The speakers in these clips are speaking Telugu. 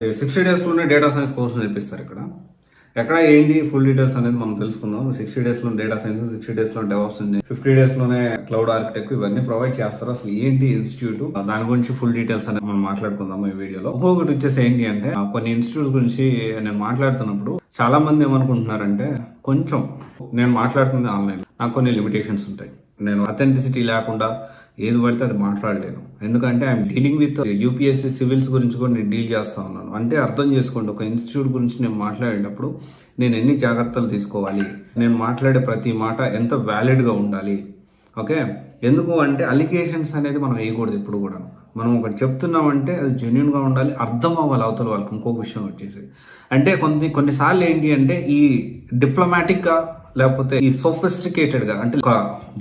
60 డేస్లోనే డేటా సైన్స్ కోర్స్ నేర్పిస్తారు ఇక్కడ. ఎక్కడ ఏంటి ఫుల్ డీటెయిల్స్ అనేది మనం తెలుసుకుందాం. 60 డేస్లో డేటా సైన్స్, 60 డేస్లో డెవాప్స్, 50 డేస్లోనే క్లౌడ్ ఆర్కిటెక్ట్ ఇవన్నీ ప్రొవైడ్ చేస్తారు. అసలు ఏంటి ఇన్స్టిట్యూట్, దాని గురించి ఫుల్ డీటెయిల్స్ అనేది మనం మాట్లాడుకుందాం ఈ వీడియోలో. ఇంకొకటి వచ్చేసి ఏంటి అంటే, కొన్ని ఇన్స్టిట్యూట్ గురించి నేను మాట్లాడుతున్నప్పుడు చాలా మంది ఏమనుకుంటున్నారంటే, కొంచెం నేను మాట్లాడుతుంది ఆన్లైన్, నాకు కొన్ని లిమిటేషన్స్ ఉంటాయి, నేను అథెంటిసిటీ లేకుండా ఏది పడితే అది మాట్లాడలేను. ఎందుకంటే I'm dealing with UPSC civils గురించి కూడా నేను డీల్ చేస్తూ ఉన్నాను. అంటే అర్థం చేసుకోండి, ఒక ఇన్స్టిట్యూట్ గురించి నేను మాట్లాడేటప్పుడు నేను ఎన్ని జాగ్రత్తలు తీసుకోవాలి, నేను మాట్లాడే ప్రతి మాట ఎంత వ్యాలిడ్గా ఉండాలి. ఓకే, ఎందుకు అంటే అలిగేషన్స్ అనేది మనం వేయకూడదు ఎప్పుడు కూడా. మనం ఒకటి చెప్తున్నామంటే అది జెన్యున్గా ఉండాలి, అర్థం అవ్వాలి అవతల వాళ్ళకి. ఇంకొక విషయం వచ్చేసి అంటే కొన్నిసార్లు ఏంటి అంటే, ఈ డిప్లొమాటిక్గా లేకపోతే ఈ సోఫిస్టికేటెడ్గా, అంటే ఒక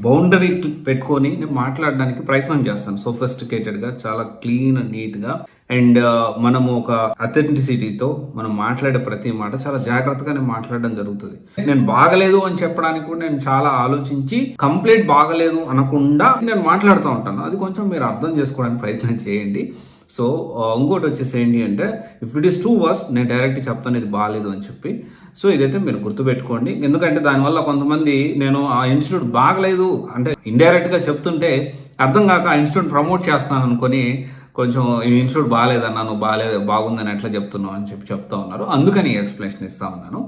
బౌండరీ పెట్టుకొని నేను మాట్లాడడానికి ప్రయత్నం చేస్తాను. సోఫిస్టికేటెడ్గా, చాలా క్లీన్ అండ్ నీట్గా, అండ్ మనము ఒక అథెంటిసిటీతో మనం మాట్లాడే ప్రతి మాట చాలా జాగ్రత్తగా నేను మాట్లాడడం జరుగుతుంది. నేను బాగలేదు అని చెప్పడానికి కూడా నేను చాలా ఆలోచించి కంప్లీట్ బాగలేదు అనకుండా నేను మాట్లాడుతూ ఉంటాను. అది కొంచెం మీరు అర్థం చేసుకోవడానికి ప్రయత్నం చేయండి. సో ఇంకోటి వచ్చేసి ఏంటి అంటే, if it is too worse నేను డైరెక్ట్ చెప్తాను ఇది బాగాలేదు అని చెప్పి. సో ఇదైతే మీరు గుర్తుపెట్టుకోండి. ఎందుకంటే దానివల్ల కొంతమంది నేను ఆ ఇన్స్టిట్యూట్ బాగలేదు అంటే ఇండైరెక్ట్గా చెప్తుంటే అర్థం కాక ఆ ఇన్స్టిట్యూట్ ప్రమోట్ చేస్తున్నాను అనుకొని కొంచెం ఈ ఇన్స్టిట్యూట్ బాగాలేదన్నా, నువ్వు బాగుందని ఎట్లా చెప్తున్నావు అని చెప్పి చెప్తా ఉన్నారు. అందుకని ఎక్స్ప్లెనేషన్ ఇస్తా ఉన్నాను.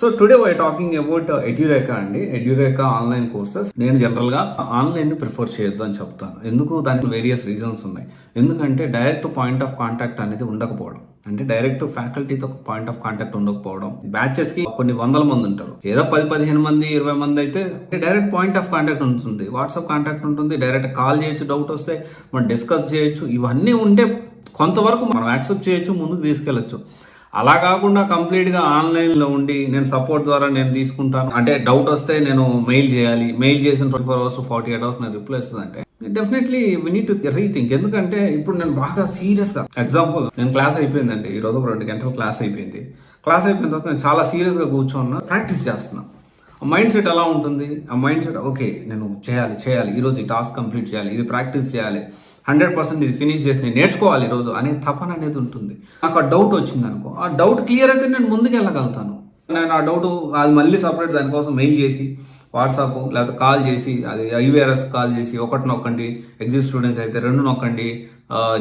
So today we talking about Edureka అండి. Edureka online courses. నేను జనరల్గా ఆన్లైన్ ప్రిఫర్ చేయొద్దు అని చెప్తాను. ఎందుకు? దానికి వేరియస్ రీజన్స్ ఉన్నాయి. ఎందుకంటే డైరెక్ట్ పాయింట్ ఆఫ్ కాంటాక్ట్ అనేది ఉండకపోవడం, అంటే డైరెక్ట్ ఫ్యాకల్టీతో పాయింట్ ఆఫ్ కాంటాక్ట్ ఉండకపోవడం. బ్యాచెస్ కి కొన్ని వందల మంది ఉంటారు, ఏదో 10-15 మంది 20 మంది అయితే డైరెక్ట్ పాయింట్ ఆఫ్ కాంటాక్ట్ ఉంటుంది, వాట్సాప్ కాంటాక్ట్ ఉంటుంది, డైరెక్ట్ కాల్ చేయొచ్చు, డౌట్ వస్తే మనం డిస్కస్ చేయొచ్చు. ఇవన్నీ ఉంటే కొంతవరకు మనం యాక్సెప్ట్ చేయొచ్చు, ముందుకు తీసుకెళ్ళచ్చు. అలా కాకుండా కంప్లీట్గా ఆన్లైన్లో ఉండి నేను సపోర్ట్ ద్వారా నేను తీసుకుంటాను అంటే, డౌట్ వస్తే నేను మెయిల్ చేయాలి, మెయిల్ చేసిన 24 అవర్స్ 48 అవర్స్ నేను రిప్లై ఇస్తుంది అంటే definitely we need to rethink. ఎందుకంటే ఇప్పుడు నేను బాగా సీరియస్గా, ఎగ్జాంపుల్ నేను క్లాస్ అయిపోయిందండి, ఈరోజు ఒక 2 గంటలు క్లాస్ అయిపోయింది. క్లాస్ అయిపోయిన తర్వాత నేను చాలా సీరియస్గా కూర్చోన్నా, ప్రాక్టీస్ చేస్తున్నాను. ఆ మైండ్ సెట్ ఎలా ఉంటుంది? ఆ మైండ్ సెట్ ఓకే, నేను చేయాలి, ఈరోజు ఈ టాస్క్ కంప్లీట్ చేయాలి, ఇది ప్రాక్టీస్ చేయాలి, 100% ఇది ఫినిష్ చేసి నేను నేర్చుకోవాలి ఈరోజు అనే తపన అనేది ఉంటుంది. నాకు ఆ డౌట్ వచ్చింది అనుకో, ఆ డౌట్ క్లియర్ అయితే నేను ముందుకు వెళ్ళగలుగుతాను. నేను ఆ డౌట్ అది మళ్ళీ సపరేట్ దానికోసం మెయిల్ చేసి, వాట్సాప్ లేకపోతే కాల్ చేసి, అది ఐవీఆర్ఎస్ కాల్ చేసి 1 నొక్కండి, ఎగ్జిట్ స్టూడెంట్స్ అయితే 2 నొక్కండి,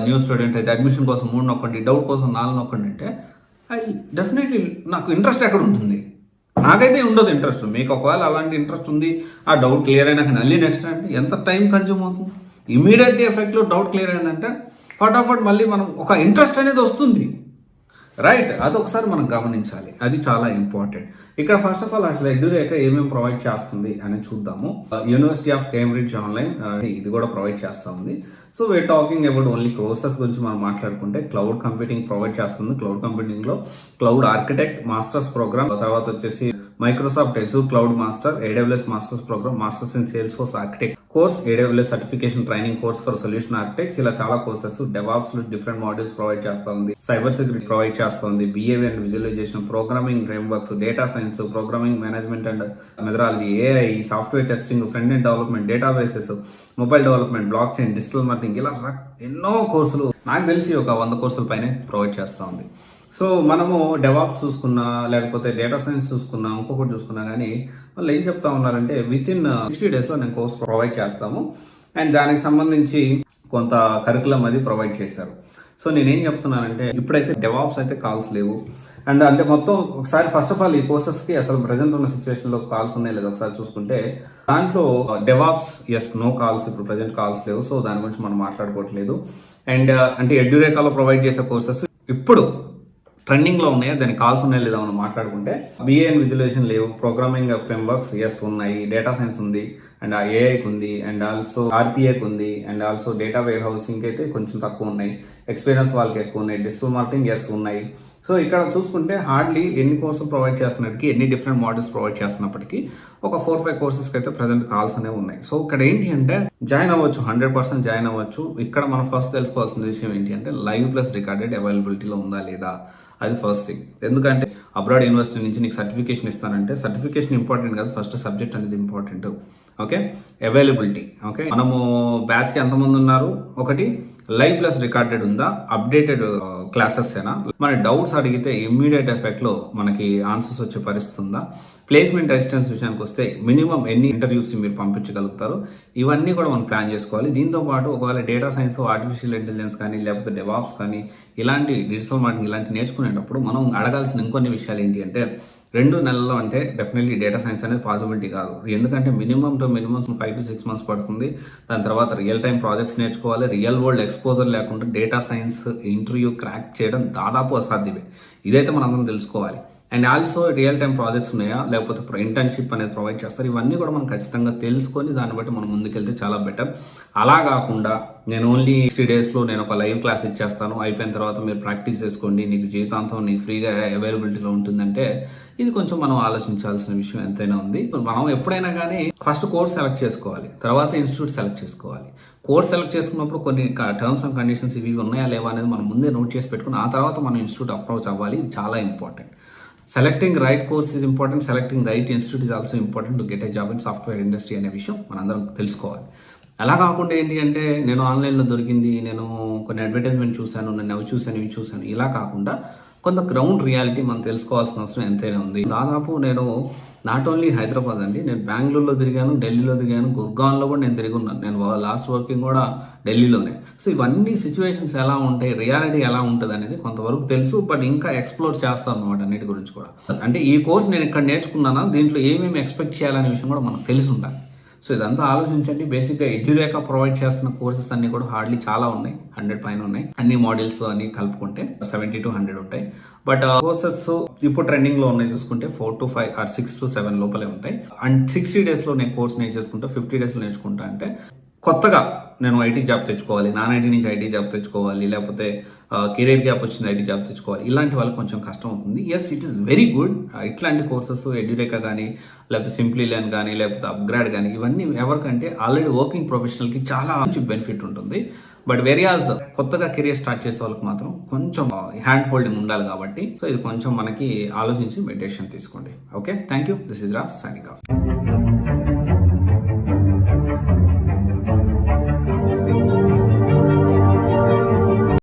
న్యూ స్టూడెంట్ అయితే అడ్మిషన్ కోసం 3 నొక్కండి, డౌట్ కోసం 4 నొక్కండి అంటే డెఫినెట్లీ నాకు ఇంట్రెస్ట్ ఎక్కడ ఉంటుంది? నాకైతే ఉండదు ఇంట్రెస్ట్. మీకు ఒకవేళ అలాంటి ఇంట్రెస్ట్ ఉంది, ఆ డౌట్ క్లియర్ అయినాక మళ్ళీ నెక్స్ట్ అంటే ఎంత టైం కన్జ్యూమ్ అవుతుంది? ఇమీడియట్ ఎఫెక్ట్లో డౌట్ క్లియర్ అయిందంటే ఫటాఫట్ మళ్ళీ మనం ఒక ఇంట్రెస్ట్ అనేది వస్తుంది, రైట్? అది ఒకసారి మనం గమనించాలి, అది చాలా ఇంపార్టెంట్. ఇక్కడ ఫస్ట్ ఆఫ్ ఆల్ అసలు ఎడ్యురేకా ఏమేమి ప్రొవైడ్ చేస్తుంది అని చూద్దాము. యూనివర్సిటీ ఆఫ్ కేంబ్రిడ్జ్ ఆన్లైన్ ఇది కూడా ప్రొవైడ్ చేస్తూ ఉంది. So we are talking about only courses గురించి మనం మాట్లాడుకుంటే, క్లౌడ్ కంప్యూటింగ్ ప్రొవైడ్ చేస్తుంది. క్లౌడ్ కంప్యూటింగ్ లో క్లౌడ్ ఆర్కిటెక్ట్ మాస్టర్స్ ప్రోగ్రామ్, తర్వాత వచ్చేసి Microsoft Azure cloud master, AWS masters program, masters in Salesforce architect course, AWS certification training course for solution architects, ఇలా చాలా కోర్సెస్. డెవాప్స్ లో డిఫరెంట్ మాడ్యూల్స్ ప్రొవైడ్ చేస్తా ఉంది. సైబర్ సెక్యూరిటీ ప్రొవైడ్ చేస్తుంది. Behaviour and visualisation, programming frameworks, data science, programming management and methodology, AI, software testing, front end development, databases, mobile development, block chain, digital marketing, ఇలా ఎన్నో కోర్సులు, నాకు తెలిసి ఒక 100 కోర్సుల పైనే ప్రొవైడ్ చేస్తూ ఉంది. సో మనము డెవాప్స్ చూసుకున్నా, లేకపోతే డేటా సైన్స్ చూసుకున్నా, ఇంకొకటి చూసుకున్నా కానీ వాళ్ళు ఏం చెప్తా ఉన్నారంటే, విత్ ఇన్ 60 డేస్లో నేను కోర్స్ ప్రొవైడ్ చేస్తాము, అండ్ దానికి సంబంధించి కొంత కరికులం అది ప్రొవైడ్ చేశారు. సో నేనేం చెప్తున్నానంటే, ఇప్పుడైతే డెవాప్స్ అయితే కాల్స్ లేవు. అండ్ అంటే మొత్తం ఒకసారి ఫస్ట్ ఆఫ్ ఆల్ ఈ కోర్సెస్కి అసలు ప్రజెంట్ ఉన్న సిచ్యువేషన్లో కాల్స్ ఉన్నాయి లేదా ఒకసారి చూసుకుంటే, దాంట్లో డెవాప్స్ నో కాల్స్, ఇప్పుడు ప్రజెంట్ కాల్స్ లేవు. సో దాని గురించి మనం మాట్లాడుకోవట్లేదు. అండ్ అంటే ఎడ్యురేకాలో ప్రొవైడ్ చేసే కోర్సెస్ ఇప్పుడు ట్రెండింగ్ లో ఉన్నాయి, దానికి కాల్స్ ఉన్నాయి లేదా మనం మాట్లాడుకుంటే, బిఏ అండ్ విజువలైజేషన్ లేవు, ప్రోగ్రామింగ్ ఫ్రేమ్వర్క్స్ ఉన్నాయి, డేటా సైన్స్ ఉంది, అండ్ ఏఐకి ఉంది, అండ్ ఆల్సో ఆర్పిఏకి ఉంది, and also data warehousing అయితే కొంచెం తక్కువ ఉన్నాయి, ఎక్స్పీరియన్స్ వాళ్ళకి ఎక్కువ ఉన్నాయి, డిజిటల్ మార్కెటింగ్ ఉన్నాయి. సో ఇక్కడ చూసుకుంటే హార్డ్లీ ఎన్ని కోర్సులు ప్రొవైడ్ చేస్తున్నప్పటికీ, ఎన్ని డిఫరెంట్ మోడల్స్ ప్రొవైడ్ చేస్తున్నప్పటికీ ఒక 4-5 కోర్సెస్కి అయితే ప్రజెంట్ కాల్స్ అనేవి ఉన్నాయి. సో ఇక్కడ ఏంటి అంటే జాయిన్ అవ్వచ్చు, 100% జాయిన్ అవ్వచ్చు. ఇక్కడ మనం ఫస్ట్ తెలుసుకోవాల్సిన విషయం ఏంటి అంటే, లైవ్ ప్లస్ రికార్డెడ్ అవైలబిలిటీలో ఉందా లేదా, అది ఫస్ట్ థింగ్. ఎందుకంటే అబ్రాడ్ యూనివర్సిటీ నుంచి నీకు సర్టిఫికేషన్ ఇస్తానంటే, సర్టిఫికేషన్ ఇంపార్టెంట్ కాదు, ఫస్ట్ సబ్జెక్ట్ అనేది ఇంపార్టెంట్. Okay, availability. ఓకే, మనము బ్యాచ్కి ఎంతమంది ఉన్నారు, ఒకటి లైవ్ ప్లస్ రికార్డెడ్ ఉందా, అప్డేటెడ్ క్లాసెస్ ఏనా, మన డౌట్స్ అడిగితే ఇమ్మీడియట్ ఎఫెక్ట్ లో మనకి ఆన్సర్స్ వచ్చే పరిస్థితి ఉందా, ప్లేస్మెంట్ అసిస్టెన్స్ విషయానికి వస్తే మినిమం ఎన్ని ఇంటర్వ్యూస్ మీరు పంపించగలుగుతారు, ఇవన్నీ కూడా మనం ప్లాన్ చేసుకోవాలి. దీంతో పాటు ఒకవేళ డేటా సైన్స్, ఆర్టిఫిషియల్ ఇంటెలిజెన్స్ కానీ లేకపోతే డెవాప్స్ కానీ ఇలాంటి డిజిటల్ మార్కెటింగ్ ఇలాంటి నేర్చుకునేటప్పుడు మనం అడగాల్సిన ఇంకొన్ని విషయాలు ఏంటి అంటే, 2 నెలల్లో అంటే డెఫినెట్లీ డేటా సైన్స్ అనేది పాసిబిలిటీ కాదు. ఎందుకంటే మినిమం 5 to 6 months పడుతుంది. దాని తర్వాత రియల్ టైం ప్రాజెక్ట్స్ నేర్చుకోవాలి. రియల్ వరల్డ్ ఎక్స్పోజర్ లేకుండా డేటా సైన్స్ ఇంటర్వ్యూ క్రాక్ చేయడం దాదాపు అసాధ్యమే. ఇదైతే మనందరం తెలుసుకోవాలి. And also real time projects ఉన్నాయా లేకపోతే ఇంటర్న్షిప్ అనేది ప్రొవైడ్ చేస్తారు, ఇవన్నీ కూడా మనం ఖచ్చితంగా తెలుసుకొని దాన్ని బట్టి మనం ముందుకెళ్తే చాలా బెటర్. అలా కాకుండా నేను ఓన్లీ 60 daysలో నేను ఒక లైవ్ క్లాస్ ఇచ్చేస్తాను, అయిపోయిన తర్వాత మీరు ప్రాక్టీస్ చేసుకోండి, నీకు జీవితాంతం నీకు ఫ్రీగా అవైలబిలిటీలో ఉంటుందంటే ఇది కొంచెం మనం ఆలోచించాల్సిన విషయం ఎంతైనా ఉంది. మనం ఎప్పుడైనా కానీ ఫస్ట్ కోర్స్ సెలెక్ట్ చేసుకోవాలి, తర్వాత ఇన్స్టిట్యూట్ సెలెక్ట్ చేసుకోవాలి. కోర్స్ సెలెక్ట్ చేసుకున్నప్పుడు కొన్ని టర్మ్స్ అండ్ కండిషన్స్ ఇవి ఉన్నాయా లేవా అనేది మనం ముందే నోట్ చేసి పెట్టుకుని ఆ తర్వాత మనం ఇన్స్టిట్యూట్ అప్రోచ్ అవ్వాలి. ఇది చాలా important. Selecting right course is important, selecting right institute is also important to get a job in software industry అనే విషయం మనందరం తెలుసుకోవాలి. అలా కాకుండా ఏంటి అంటే నేను ఆన్లైన్లో దొరికింది, నేను కొన్ని అడ్వర్టైజ్మెంట్ చూశాను, నేను అవి చూశాను ఇవి చూశాను, ఇలా కాకుండా కొంత గ్రౌండ్ రియాలిటీ మనం తెలుసుకోవాల్సిన అవసరం ఎంతైనా ఉంది. దాదాపు నేను నాట్ ఓన్లీ హైదరాబాద్ అండి, నేను బెంగళూరులో తిరిగాను, ఢిల్లీలో తిరిగాను, గుర్గాన్లో కూడా నేను తిరిగి ఉన్నాను. నేను లాస్ట్ వర్కింగ్ కూడా ఢిల్లీలోనే. సో ఇవన్నీ సిచ్యువేషన్స్ ఎలా ఉంటాయి, రియాలిటీ ఎలా ఉంటుంది అనేది కొంతవరకు తెలుసు. బట్ ఇంకా ఎక్స్ప్లోర్ చేస్తాను అనమాట అన్నిటి గురించి కూడా. అంటే ఈ కోర్స్ నేను ఇక్కడ నేర్చుకున్నానా, దీంట్లో ఏమేమి ఎక్స్పెక్ట్ చేయాలనే విషయం కూడా మనకు తెలిసి ఉండాలి. సో ఇదంతా ఆలోచించండి. బేసిక్గా ఎడ్యురేకా ప్రొవైడ్ చేస్తున్న కోర్సెస్ అన్ని కూడా హార్డ్లీ చాలా ఉన్నాయి, 100 పైన ఉన్నాయి. అన్ని మోడల్స్ అన్ని కలుపుకుంటే 70 to 100 ఉంటాయి. బట్ కోర్సెస్ ఇప్పుడు ట్రెండింగ్ లో ఉన్నాయి చూసుకుంటే 4 to 5 or 6 to 7 లోపలే ఉంటాయి. అండ్ 60 days లో నేను కోర్స్ నేర్చుకుంటా, 50 days లో నేర్చుకుంటా అంటే కొత్తగా నేను ఐటీ జాబ్ తెచ్చుకోవాలి, నాన్ ఐటీ నుంచి ఐటీ జాబ్ తెచ్చుకోవాలి, లేకపోతే కెరీర్ గ్యాప్ వచ్చింది ఐటీ జాబ్ తెచ్చుకోవాలి, ఇలాంటి వాళ్ళకి కొంచెం కష్టం అవుతుంది. Yes, it is very good. ఇట్లాంటి కోర్సెస్ ఎడ్యురేకా కానీ లేకపోతే సింప్లీ లెర్న్ కానీ లేకపోతే అప్గ్రేడ్ కానీ ఇవన్నీ ఎవరికంటే ఆల్రెడీ వర్కింగ్ ప్రొఫెషనల్కి చాలా మంచి బెనిఫిట్ ఉంటుంది. బట్ వెరియాజ్ కొత్తగా కెరీర్ స్టార్ట్ చేసే వాళ్ళకి మాత్రం కొంచెం హ్యాండ్ హోల్డింగ్ ఉండాలి కాబట్టి సో ఇది కొంచెం మనకి ఆలోచించి మెడిటేషన్ తీసుకోండి. Okay, thank you. This is Raj signing off.